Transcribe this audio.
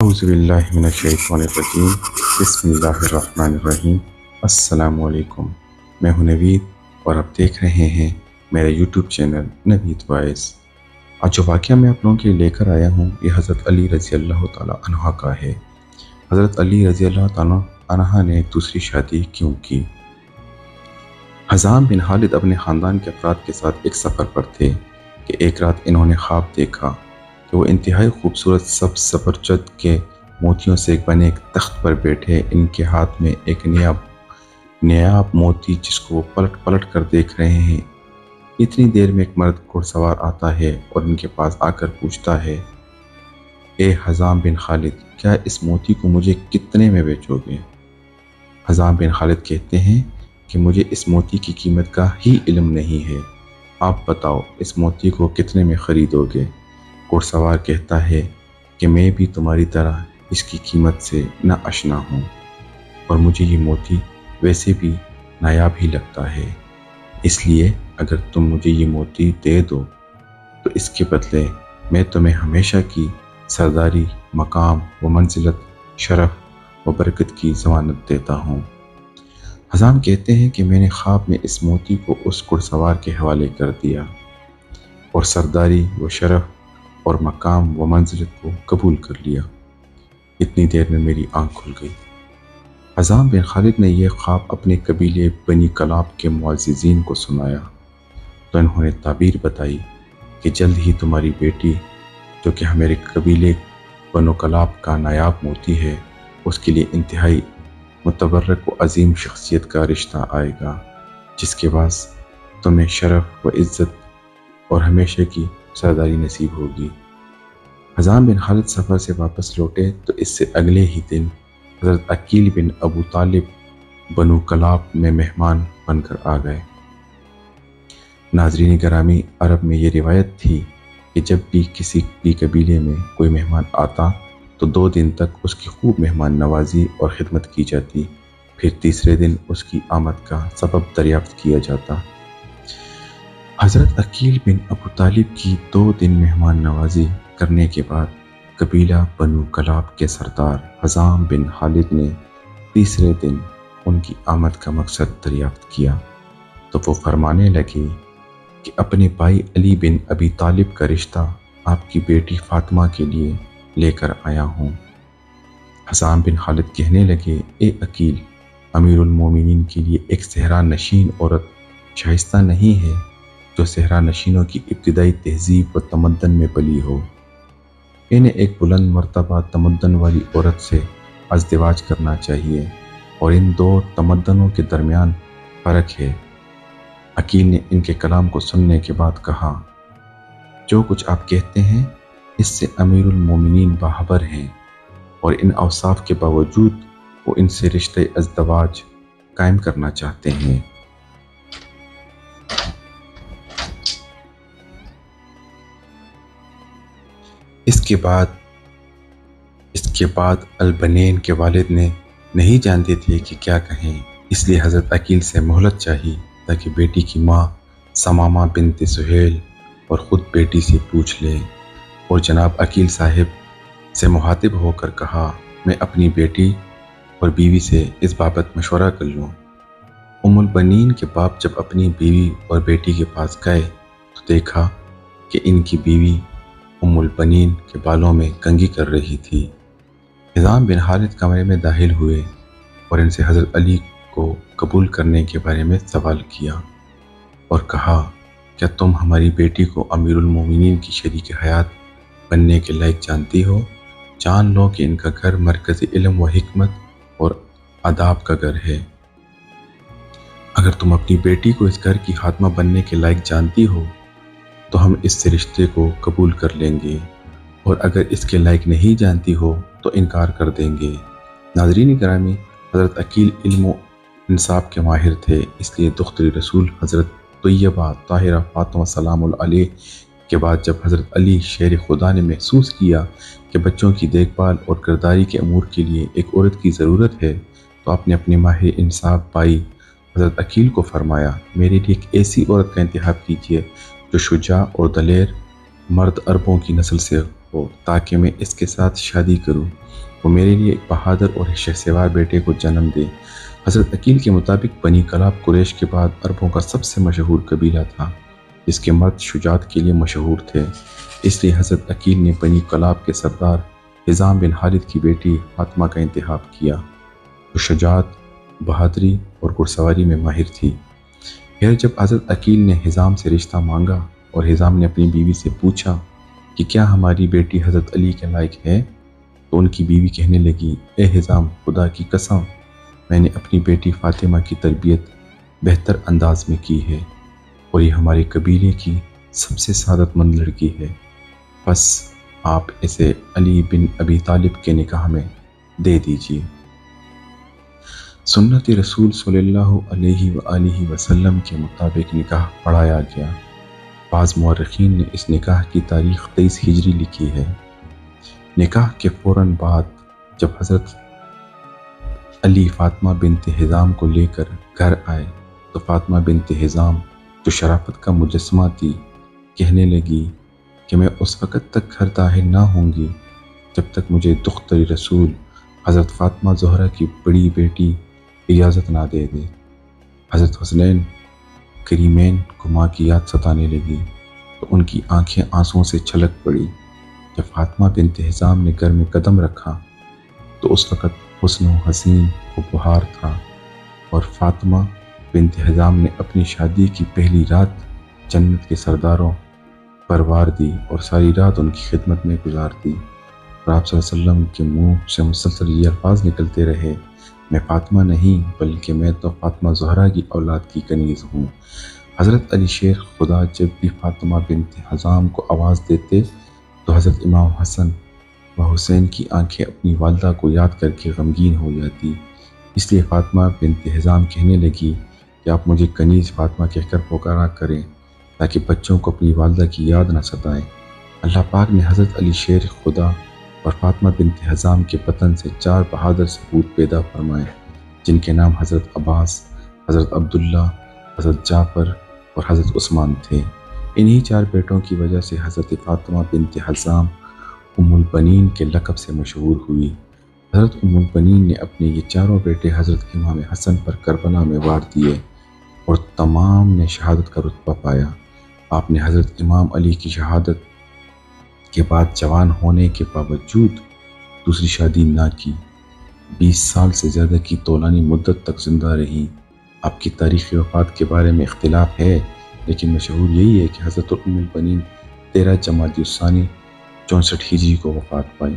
اعوذ باللہ من الشیطان الرجیم بسم اللہ الرحمن الرحیم۔ السلام علیکم، میں ہوں نوید اور آپ دیکھ رہے ہیں میرا یوٹیوب چینل نوید وائس۔ آج جو واقعہ میں آپ لوگوں کے لیے لے کر آیا ہوں یہ حضرت علی رضی اللہ تعالیٰ عنہ کا ہے۔ حضرت علی رضی اللہ تعالیٰ عنہ نے ایک دوسری شادی کیوں کی؟ حزام بن خالد اپنے خاندان کے افراد کے ساتھ ایک سفر پر تھے کہ ایک رات انہوں نے خواب دیکھا کہ وہ انتہائی خوبصورت سبز زبرجد کے موتیوں سے بنے ایک تخت پر بیٹھے، ان کے ہاتھ میں ایک نیاب موتی جس کو وہ پلٹ پلٹ کر دیکھ رہے ہیں۔ اتنی دیر میں ایک مرد گھڑ سوار آتا ہے اور ان کے پاس آ کر پوچھتا ہے، اے حزام بن خالد، کیا اس موتی کو مجھے کتنے میں بیچو گے؟ حزام بن خالد کہتے ہیں کہ مجھے اس موتی کی قیمت کا ہی علم نہیں ہے، آپ بتاؤ اس موتی کو کتنے میں خریدو گے؟ گھڑ سوار کہتا ہے کہ میں بھی تمہاری طرح اس کی قیمت سے نہ آشنا ہوں اور مجھے یہ موتی ویسے بھی نایاب ہی لگتا ہے، اس لیے اگر تم مجھے یہ موتی دے دو تو اس کے بدلے میں تمہیں ہمیشہ کی سرداری، مقام و منزلت، شرف و برکت کی ضمانت دیتا ہوں۔ حزام کہتے ہیں کہ میں نے خواب میں اس موتی کو اس گھڑ سوار کے حوالے کر دیا اور سرداری و شرف اور مقام و منزلت کو قبول کر لیا۔ اتنی دیر میں میری آنکھ کھل گئی۔ حزام بن خالد نے یہ خواب اپنے قبیلے بنی کلاب کے معززین کو سنایا تو انہوں نے تعبیر بتائی کہ جلد ہی تمہاری بیٹی جو کہ ہمارے قبیلے بنو کلاب کا نایاب موتی ہے، اس کے لیے انتہائی متبرک و عظیم شخصیت کا رشتہ آئے گا، جس کے بعد تمہیں شرف و عزت اور ہمیشہ کی سرداری نصیب ہوگی۔ حزام بن خالد سفر سے واپس لوٹے تو اس سے اگلے ہی دن حضرت عقیل بن ابو طالب بنو کلاب میں مہمان بن کر آ گئے۔ ناظرین گرامی، عرب میں یہ روایت تھی کہ جب بھی کسی بھی قبیلے میں کوئی مہمان آتا تو 2 دن تک اس کی خوب مہمان نوازی اور خدمت کی جاتی، پھر تیسرے دن اس کی آمد کا سبب دریافت کیا جاتا۔ حضرت عقیل بن ابو طالب کی 2 دن مہمان نوازی کرنے کے بعد قبیلہ بنو کلاب کے سردار حزام بن خالد نے تیسرے دن ان کی آمد کا مقصد دریافت کیا تو وہ فرمانے لگے کہ اپنے بھائی علی بن ابی طالب کا رشتہ آپ کی بیٹی فاطمہ کے لیے لے کر آیا ہوں۔ حزام بن خالد کہنے لگے، اے عقیل، امیر المومنین کے لیے ایک صحرا نشین عورت شائستہ نہیں ہے جو صحرا نشینوں کی ابتدائی تہذیب و تمدن میں پلی ہو؟ انہیں ایک بلند مرتبہ تمدن والی عورت سے ازدواج کرنا چاہیے اور ان 2 تمدنوں کے درمیان فرق ہے۔ عقیل نے ان کے کلام کو سننے کے بعد کہا، جو کچھ آپ کہتے ہیں اس سے امیر المومنین باخبر ہیں اور ان اوصاف کے باوجود وہ ان سے رشتہ ازدواج قائم کرنا چاہتے ہیں۔ اس کے بعد البنین کے والد نے نہیں جانتے تھے کہ کیا کہیں، اس لیے حضرت عقیل سے مہلت چاہی تاکہ بیٹی کی ماں ثمامہ بنت سہیل اور خود بیٹی سے پوچھ لے، اور جناب عقیل صاحب سے مخاطب ہو کر کہا، میں اپنی بیٹی اور بیوی سے اس بابت مشورہ کر لوں۔ ام البنین کے باپ جب اپنی بیوی اور بیٹی کے پاس گئے تو دیکھا کہ ان کی بیوی ام البنین کے بالوں میں کنگھی کر رہی تھی۔ حزام بن خالد کمرے میں داخل ہوئے اور ان سے حضرت علی کو قبول کرنے کے بارے میں سوال کیا اور کہا، کیا تم ہماری بیٹی کو امیر المومنین کی شریک حیات بننے کے لائق جانتی ہو؟ جان لو کہ ان کا گھر مرکز علم و حکمت اور آداب کا گھر ہے۔ اگر تم اپنی بیٹی کو اس گھر کی خاتمہ بننے کے لائق جانتی ہو تو ہم اس سے رشتے کو قبول کر لیں گے، اور اگر اس کے لائق نہیں جانتی ہو تو انکار کر دیں گے۔ ناظرین گرامی، حضرت عقیل علم و انصاف کے ماہر تھے، اس لیے دختر رسول حضرت طیبہ طاہرہ فاطمہ سلام اللہ علیہ کے بعد جب حضرت علی شیر خدا نے محسوس کیا کہ بچوں کی دیکھ بھال اور کرداری کے امور کے لیے ایک عورت کی ضرورت ہے تو آپ نے اپنے ماہر انصاف بھائی حضرت عقیل کو فرمایا، میرے لیے ایک ایسی عورت کا انتخاب کیجیے جو شجاع اور دلیر مرد عربوں کی نسل سے ہو تاکہ میں اس کے ساتھ شادی کروں، وہ میرے لیے ایک بہادر اور شہسوار بیٹے کو جنم دے۔ حضرت عقیل کے مطابق بنی کلاب قریش کے بعد عربوں کا سب سے مشہور قبیلہ تھا، جس کے مرد شجاعت کے لیے مشہور تھے۔ اس لیے حضرت عقیل نے بنی کلاب کے سردار حزام بن خالد کی بیٹی فاطمہ کا انتخاب کیا، جو شجاعت، بہادری اور گھڑسواری میں ماہر تھی۔ پھر جب حضرت عقیل نے حزام سے رشتہ مانگا اور حزام نے اپنی بیوی سے پوچھا کہ کیا ہماری بیٹی حضرت علی کے لائق ہے، تو ان کی بیوی کہنے لگی، اے حزام، خدا کی قسم، میں نے اپنی بیٹی فاطمہ کی تربیت بہتر انداز میں کی ہے اور یہ ہمارے قبیلے کی سب سے سعادت مند لڑکی ہے، بس آپ اسے علی بن ابی طالب کے نکاح میں دے دیجیے۔ سنت رسول صلی اللہ علیہ وآلہ وسلم کے مطابق نکاح پڑھایا گیا۔ بعض مورخین نے اس نکاح کی تاریخ 23 ہجری لکھی ہے۔ نکاح کے فوراً بعد جب حضرت علی فاطمہ بنت حزام کو لے کر گھر آئے تو فاطمہ بنت حزام، جو شرافت کا مجسمہ تھی، کہنے لگی کہ میں اس وقت تک گھر داخل نہ ہوں گی جب تک مجھے دختر رسول حضرت فاطمہ زہرا کی بڑی بیٹی اجازت نہ دے دے۔ حضرت حسنین کریمین کو ماں کی یاد ستانے لگی تو ان کی آنکھیں آنسوؤں سے چھلک پڑی۔ جب فاطمہ بنت حزام نے گھر میں قدم رکھا تو اس وقت حسن و حسین و بہار تھا، اور فاطمہ بنت حزام نے اپنی شادی کی پہلی رات جنت کے سرداروں پر وار دی اور ساری رات ان کی خدمت میں گزار دی، اور آپ صلی اللہ علیہ وسلم کے منہ سے مسلسل یہ الفاظ نکلتے رہے، میں فاطمہ نہیں بلکہ میں تو فاطمہ زہرا کی اولاد کی کنیز ہوں۔ حضرت علی شیر خدا جب بھی فاطمہ بنت حزام کو آواز دیتے تو حضرت امام حسن و حسین کی آنکھیں اپنی والدہ کو یاد کر کے غمگین ہو جاتی، اس لیے فاطمہ بنت حزام کہنے لگی کہ آپ مجھے کنیز فاطمہ کہہ کر پکارا کریں تاکہ بچوں کو اپنی والدہ کی یاد نہ ستائیں۔ اللہ پاک نے حضرت علی شیر خدا اور فاطمہ بنت حزام کے بطن سے 4 بہادر سپوت پیدا فرمائے، جن کے نام حضرت عباس، حضرت عبداللہ، حضرت جعفر اور حضرت عثمان تھے۔ انہی 4 بیٹوں کی وجہ سے حضرت فاطمہ بنت حزام ام البنین کے لقب سے مشہور ہوئی۔ حضرت ام البنین نے اپنے یہ 4 بیٹے حضرت امام حسن پر کربلا میں وار دیے اور تمام نے شہادت کا رتبہ پایا۔ آپ نے حضرت امام علی کی شہادت کے بعد جوان ہونے کے باوجود دوسری شادی نہ کی، 20 سال سے زیادہ کی طولانی مدت تک زندہ رہی۔ آپ کی تاریخ وفات کے بارے میں اختلاف ہے، لیکن مشہور یہی ہے کہ حضرت ام البنین 13 جمادی الثانی 64 ہجری کو وفات پائی۔